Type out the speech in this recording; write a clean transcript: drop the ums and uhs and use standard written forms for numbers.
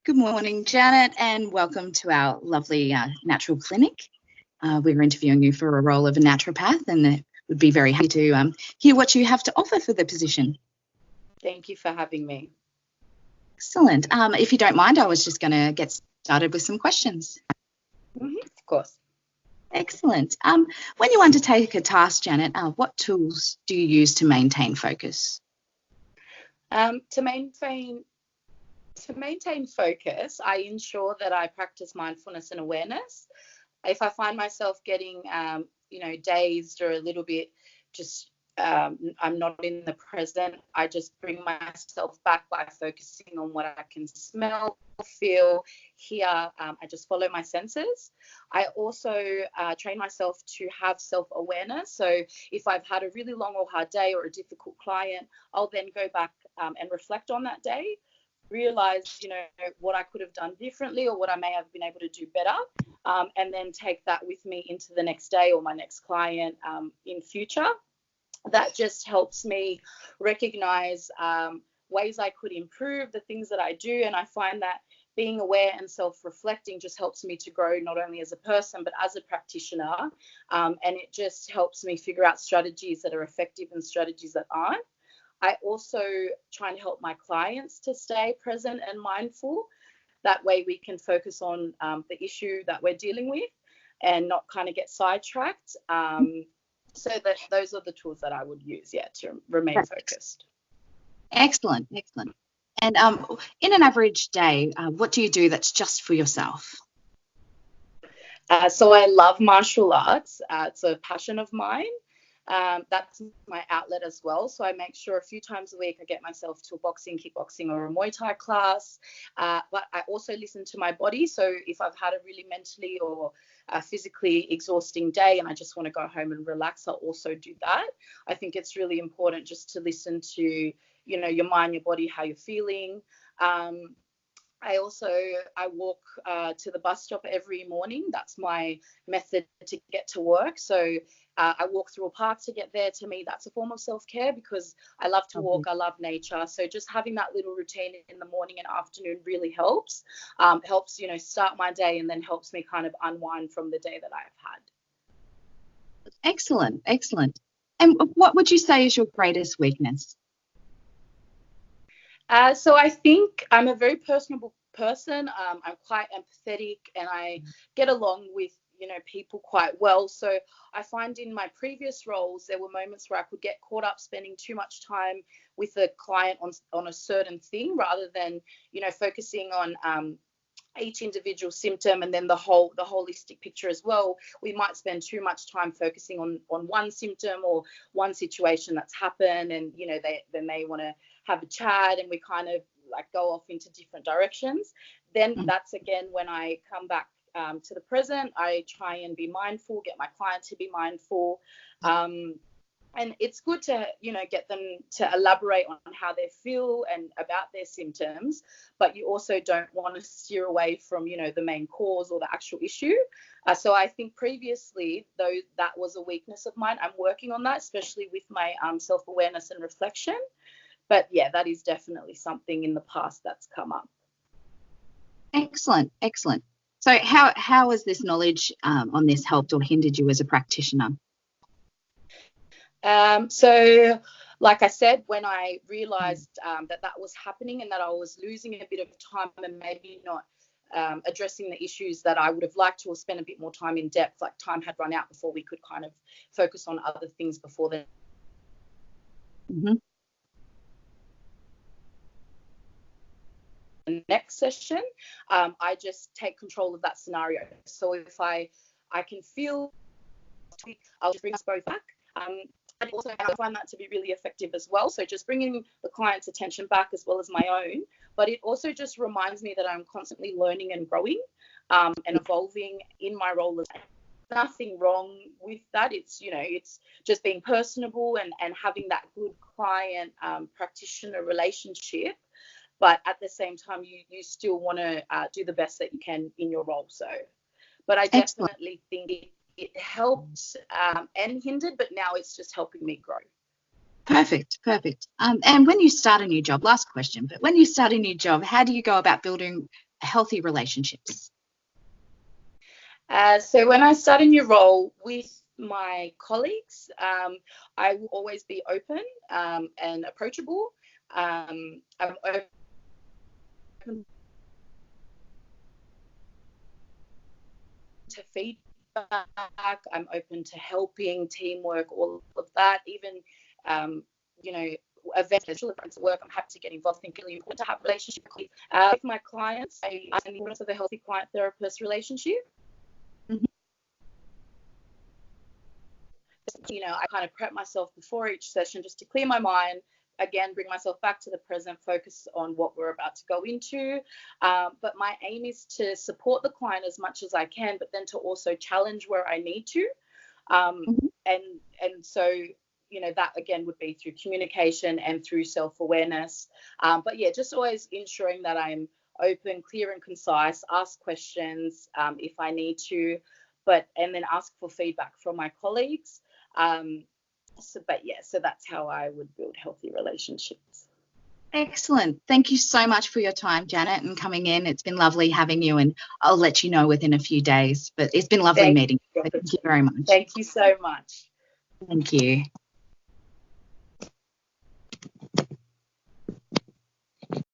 Good morning, Janet, and welcome to our lovely natural clinic. We're interviewing you for a role of a naturopath, and would be very happy to hear what you have to offer for the position. Thank you for having me. Excellent. If you don't mind, I was just going to get started with some questions. Of course. Excellent. When you undertake a task, Janet, what tools do you use to maintain focus? To maintain focus, I ensure that I practice mindfulness and awareness. If I find myself getting, dazed or a little bit I'm not in the present, I just bring myself back by focusing on what I can smell, feel, hear. I just follow my senses. I also train myself to have self-awareness. So if I've had a really long or hard day or a difficult client, I'll then go back and reflect on that day, realize, what I could have done differently or what I may have been able to do better, and then take that with me into the next day or my next client in future. That just helps me recognize ways I could improve the things that I do. And I find that being aware and self-reflecting just helps me to grow not only as a person, but as a practitioner. And it just helps me figure out strategies that are effective and strategies that aren't. I also try and help my clients to stay present and mindful. That way we can focus on the issue that we're dealing with and not kind of get sidetracked. So that those are the tools that I would use, to remain focused. Excellent. And in an average day, what do you do that's just for yourself? So I love martial arts. It's a passion of mine. That's my outlet as well. So I make sure a few times a week I get myself to a boxing, kickboxing, or a Muay Thai class. But I also listen to my body. So if I've had a really mentally or physically exhausting day and I just want to go home and relax, I'll also do that. I think it's really important just to listen to, your mind, your body, how you're feeling. I walk to the bus stop every morning. That's my method to get to work. So I walk through a park to get there. To me, that's a form of self-care because I love to walk. I love nature. So just having that little routine in the morning and afternoon really helps. Helps, start my day and then helps me kind of unwind from the day that I've had. Excellent. And what would you say is your greatest weakness? So I think I'm a very personable person. I'm quite empathetic and I get along with, people quite well. So I find in my previous roles, there were moments where I could get caught up spending too much time with a client on a certain thing rather than, focusing on each individual symptom and then the holistic picture as well. We might spend too much time focusing on one symptom or one situation that's happened and, they want to have a chat and we kind of like go off into different directions. Then that's again when I come back to the present. I try and be mindful, get my client to be mindful. And it's good to, get them to elaborate on how they feel and about their symptoms, but you also don't want to steer away from, the main cause or the actual issue. So I think previously, though, that was a weakness of mine. I'm working on that, especially with my self-awareness and reflection. But yeah, that is definitely something in the past that's come up. Excellent. So how has this knowledge on this helped or hindered you as a practitioner? So like I said, when I realized that was happening and that I was losing a bit of time and maybe not addressing the issues that I would have liked to or spend a bit more time in depth, like time had run out before we could kind of focus on other things before then. The next session, I just take control of that scenario. So if I can feel, I'll just bring us both back. And also I find that to be really effective as well. So just bringing the client's attention back as well as my own, but it also just reminds me that I'm constantly learning and growing and evolving in my role. Nothing wrong with that. It's, it's just being personable and having that good client practitioner relationship. But at the same time, you still want to do the best that you can in your role. So, but I definitely think it helped and hindered, but now it's just helping me grow. Perfect. And when you start a new job, last question, but when you start a new job, how do you go about building healthy relationships? So when I start a new role with my colleagues, I will always be open and approachable. I'm open to feedback. I'm open to helping, teamwork, all of that. Even, you know, events at work, I'm happy to get involved. I think it's really important to have a relationship with my clients. I understand the importance of a healthy client-therapist relationship. Mhm. You know, I kind of prep myself before each session just to clear my mind, again, bring myself back to the present, focus on what we're about to go into. But my aim is to support the client as much as I can, but then to also challenge where I need to. Mhm. And so, you know, that again would be through communication and through self-awareness. But yeah, just always ensuring that I'm open, clear and concise, ask questions if I need to, and then ask for feedback from my colleagues. So that's how I would build healthy relationships. Excellent. Thank you so much for your time, Janet, and coming in. It's been lovely having you, and I'll let you know within a few days. But it's been lovely meeting you. Thank you very much. Thank you so much. Thank you.